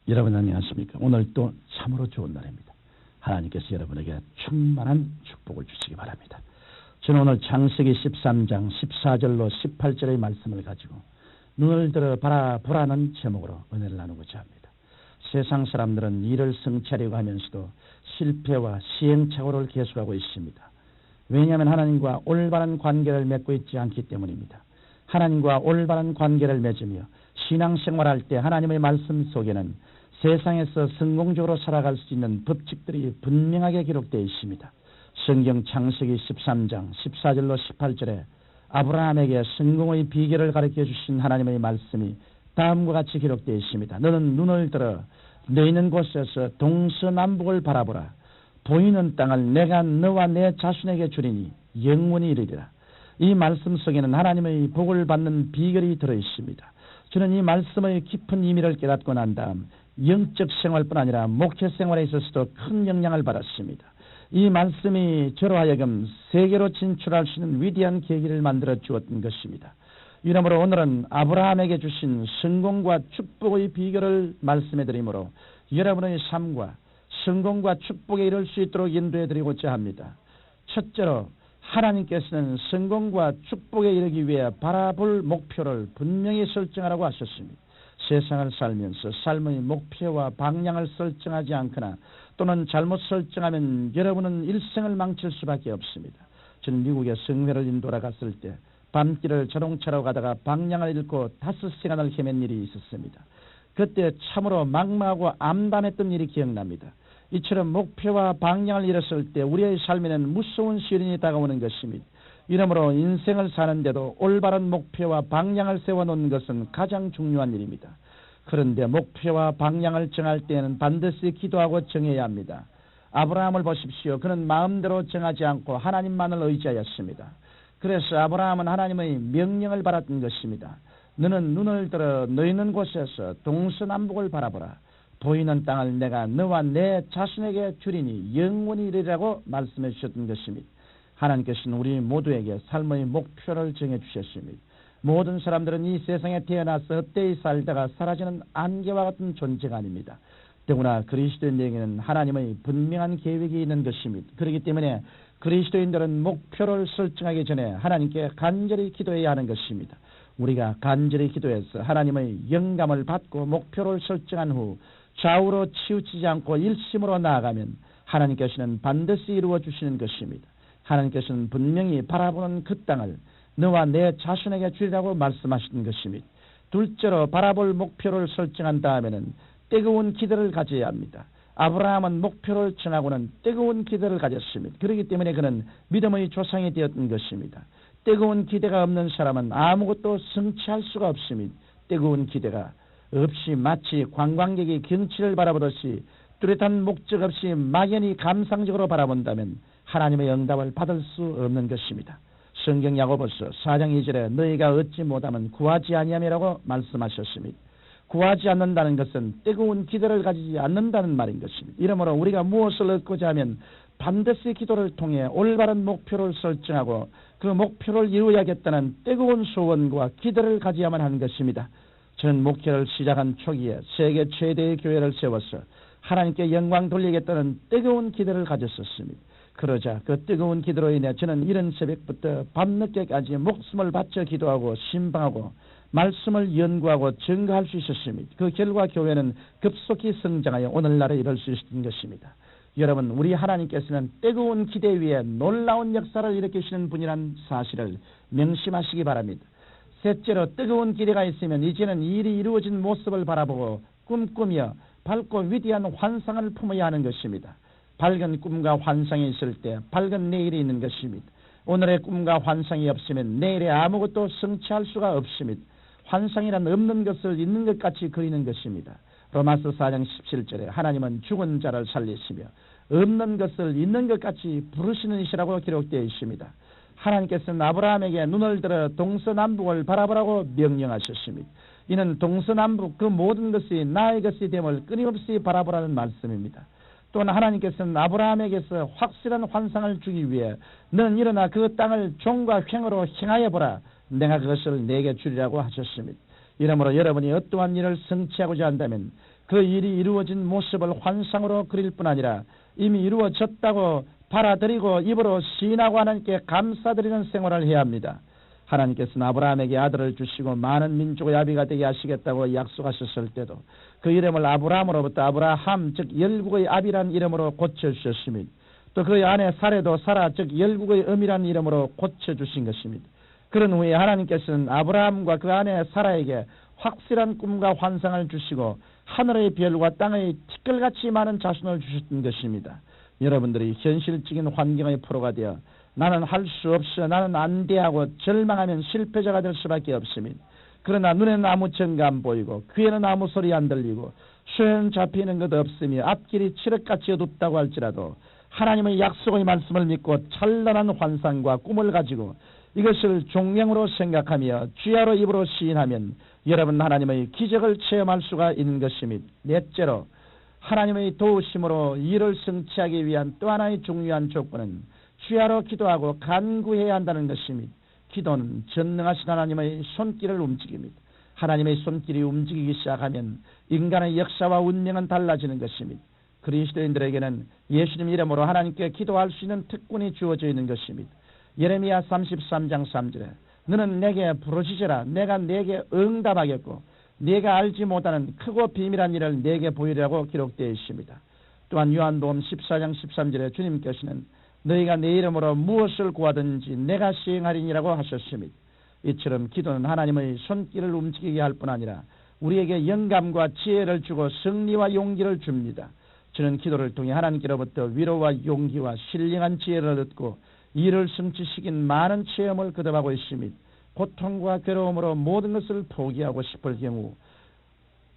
여러분 안녕하십니까? 오늘 또 참으로 좋은 날입니다. 하나님께서 여러분에게 충만한 축복을 주시기 바랍니다. 저는 오늘 창세기 13장 14절로 18절의 말씀을 가지고 눈을 들어 바라보라는 제목으로 은혜를 나누고자 합니다. 세상 사람들은 일을 성취하려고 하면서도 실패와 시행착오를 계속하고 있습니다. 왜냐하면 하나님과 올바른 관계를 맺고 있지 않기 때문입니다. 하나님과 올바른 관계를 맺으며 신앙생활할 때 하나님의 말씀 속에는 세상에서 성공적으로 살아갈 수 있는 법칙들이 분명하게 기록되어 있습니다. 성경 창세기 13장 14절로 18절에 아브라함에게 성공의 비결을 가르쳐 주신 하나님의 말씀이 다음과 같이 기록되어 있습니다. 너는 눈을 들어 너 있는 곳에서 동서남북을 바라보라. 보이는 땅을 내가 너와 내 자손에게 주리니 영원히 이르리라. 이 말씀 속에는 하나님의 복을 받는 비결이 들어있습니다. 저는 이 말씀의 깊은 의미를 깨닫고 난 다음 영적 생활뿐 아니라 목회 생활에 있어서도 큰 영향을 받았습니다. 이 말씀이 저로 하여금 세계로 진출할 수 있는 위대한 계기를 만들어 주었던 것입니다. 이러므로 오늘은 아브라함에게 주신 성공과 축복의 비결을 말씀해 드리므로 여러분의 삶과 성공과 축복에 이를 수 있도록 인도해 드리고자 합니다. 첫째로 하나님께서는 성공과 축복에 이르기 위해 바라볼 목표를 분명히 설정하라고 하셨습니다. 세상을 살면서 삶의 목표와 방향을 설정하지 않거나 또는 잘못 설정하면 여러분은 일생을 망칠 수밖에 없습니다. 저는 미국에 성회를 인도하러 갔을 때 밤길을 자동차로 가다가 방향을 잃고 5시간을 헤맨 일이 있었습니다. 그때 참으로 막막하고 암담했던 일이 기억납니다. 이처럼 목표와 방향을 잃었을 때 우리의 삶에는 무서운 시련이 다가오는 것입니다. 이러므로 인생을 사는데도 올바른 목표와 방향을 세워놓는 것은 가장 중요한 일입니다. 그런데 목표와 방향을 정할 때에는 반드시 기도하고 정해야 합니다. 아브라함을 보십시오. 그는 마음대로 정하지 않고 하나님만을 의지하였습니다. 그래서 아브라함은 하나님의 명령을 받았던 것입니다. 너는 눈을 들어 너 있는 곳에서 동서남북을 바라보라. 보이는 땅을 내가 너와 내 자손에게 주리니 영원히 이르리라고 말씀해 주셨던 것입니다. 하나님께서는 우리 모두에게 삶의 목표를 정해 주셨습니다. 모든 사람들은 이 세상에 태어나서 헛되이 살다가 사라지는 안개와 같은 존재가 아닙니다. 더구나 그리스도인에게는 하나님의 분명한 계획이 있는 것입니다. 그렇기 때문에 그리스도인들은 목표를 설정하기 전에 하나님께 간절히 기도해야 하는 것입니다. 우리가 간절히 기도해서 하나님의 영감을 받고 목표를 설정한 후 좌우로 치우치지 않고 일심으로 나아가면 하나님께서는 반드시 이루어 주시는 것입니다. 하나님께서는 분명히 바라보는 그 땅을 너와 내 자손에게 주리라고 말씀하시는 것입니다. 둘째로 바라볼 목표를 설정한 다음에는 뜨거운 기대를 가져야 합니다. 아브라함은 목표를 정하고는 뜨거운 기대를 가졌습니다. 그렇기 때문에 그는 믿음의 조상이 되었던 것입니다. 뜨거운 기대가 없는 사람은 아무것도 성취할 수가 없습니다. 뜨거운 기대가 없이 마치 관광객이 경치를 바라보듯이 뚜렷한 목적 없이 막연히 감상적으로 바라본다면 하나님의 응답을 받을 수 없는 것입니다. 성경 야고보서 4장 2절에 너희가 얻지 못하면 구하지 아니함이라고 말씀하셨습니다. 구하지 않는다는 것은 뜨거운 기대를 가지지 않는다는 말인 것입니다. 이러므로 우리가 무엇을 얻고자 하면 반드시 기도를 통해 올바른 목표를 설정하고 그 목표를 이루어야겠다는 뜨거운 소원과 기대를 가져야만 하는 것입니다. 저는 목회를 시작한 초기에 세계 최대의 교회를 세워서 하나님께 영광 돌리겠다는 뜨거운 기대를 가졌었습니다. 그러자 그 뜨거운 기도로 인해 저는 이른 새벽부터 밤늦게까지 목숨을 바쳐 기도하고 신방하고 말씀을 연구하고 증거할 수 있었습니다. 그 결과 교회는 급속히 성장하여 오늘날에 이룰 수 있었던 것입니다. 여러분, 우리 하나님께서는 뜨거운 기대 위에 놀라운 역사를 일으키시는 분이란 사실을 명심하시기 바랍니다. 셋째로 뜨거운 기대가 있으면 이제는 일이 이루어진 모습을 바라보고 꿈꾸며 밝고 위대한 환상을 품어야 하는 것입니다. 밝은 꿈과 환상이 있을 때 밝은 내일이 있는 것입니다. 오늘의 꿈과 환상이 없으면 내일에 아무것도 성취할 수가 없습니다. 환상이란 없는 것을 있는 것 같이 그리는 것입니다. 로마서 4장 17절에 하나님은 죽은 자를 살리시며 없는 것을 있는 것 같이 부르시는 이시라고 기록되어 있습니다. 하나님께서는 아브라함에게 눈을 들어 동서남북을 바라보라고 명령하셨습니다. 이는 동서남북 그 모든 것이 나의 것이 됨을 끊임없이 바라보라는 말씀입니다. 또한 하나님께서는 아브라함에게서 확실한 환상을 주기 위해 너는 일어나 그 땅을 종과 횡으로 행하여 보라. 내가 그것을 내게 주리라고 하셨습니다. 이러므로 여러분이 어떠한 일을 성취하고자 한다면 그 일이 이루어진 모습을 환상으로 그릴 뿐 아니라 이미 이루어졌다고 받아들이고 입으로 시인하고 하나님께 감사드리는 생활을 해야 합니다. 하나님께서는 아브라함에게 아들을 주시고 많은 민족의 아비가 되게 하시겠다고 약속하셨을 때도 그 이름을 아브라함으로부터 아브라함 즉 열국의 아비란 이름으로 고쳐주셨으며 또 그의 아내 사레도 사라 즉 열국의 엄이란 이름으로 고쳐주신 것입니다. 그런 후에 하나님께서는 아브라함과 그 아내 사라에게 확실한 꿈과 환상을 주시고 하늘의 별과 땅의 티끌같이 많은 자손을 주셨던 것입니다. 여러분들이 현실적인 환경의 프로가 되어 나는 할 수 없어 나는 안 돼 하고 절망하면 실패자가 될 수밖에 없습니다. 그러나 눈에는 아무 증거 안 보이고 귀에는 아무 소리 안 들리고 손 잡히는 것 없으며 앞길이 칠흑같이 어둡다고 할지라도 하나님의 약속의 말씀을 믿고 찬란한 환상과 꿈을 가지고 이것을 종량으로 생각하며 주야로 입으로 시인하면 여러분 하나님의 기적을 체험할 수가 있는 것입니다. 넷째로 하나님의 도우심으로 일을 성취하기 위한 또 하나의 중요한 조건은 주야로 기도하고 간구해야 한다는 것입니다. 기도는 전능하신 하나님의 손길을 움직입니다. 하나님의 손길이 움직이기 시작하면 인간의 역사와 운명은 달라지는 것입니다. 그리스도인들에게는 예수님 이름으로 하나님께 기도할 수 있는 특권이 주어져 있는 것입니다. 예레미야 33장 3절에 너는 내게 부르짖으라 내가 내게 응답하겠고 네가 알지 못하는 크고 비밀한 일을 내게 보이라고 기록되어 있습니다. 또한 요한복음 14장 13절에 주님께서는 너희가 내 이름으로 무엇을 구하든지 내가 시행하리니라고 하셨습니다. 이처럼 기도는 하나님의 손길을 움직이게 할 뿐 아니라 우리에게 영감과 지혜를 주고 승리와 용기를 줍니다. 저는 기도를 통해 하나님께로부터 위로와 용기와 신령한 지혜를 얻고 일을 성취시킨 많은 체험을 거듭하고 있습니다. 고통과 괴로움으로 모든 것을 포기하고 싶을 경우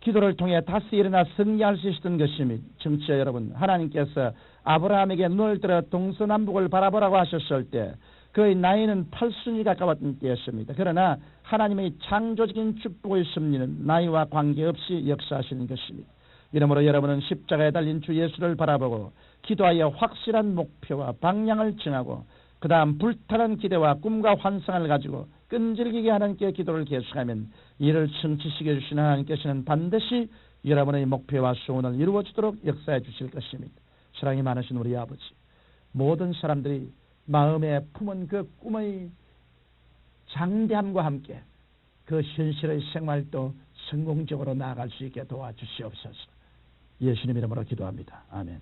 기도를 통해 다시 일어나 승리할 수 있었던 것입니다. 청취자 여러분, 하나님께서 아브라함에게 눈을 들어 동서남북을 바라보라고 하셨을 때 그의 나이는 8순이 가까웠던 때였습니다. 그러나 하나님의 창조적인 축복의 섭리는 나이와 관계없이 역사하시는 것입니다. 이러므로 여러분은 십자가에 달린 주 예수를 바라보고 기도하여 확실한 목표와 방향을 정하고 그 다음 불타는 기대와 꿈과 환상을 가지고 끈질기게 하나님께 기도를 계속하면 이를 성취시켜 주시는 하나님께서는 반드시 여러분의 목표와 소원을 이루어 주도록 역사해 주실 것입니다. 사랑이 많으신 우리 아버지, 모든 사람들이 마음에 품은 그 꿈의 장대함과 함께 그 현실의 생활도 성공적으로 나아갈 수 있게 도와주시옵소서. 예수님 이름으로 기도합니다. 아멘.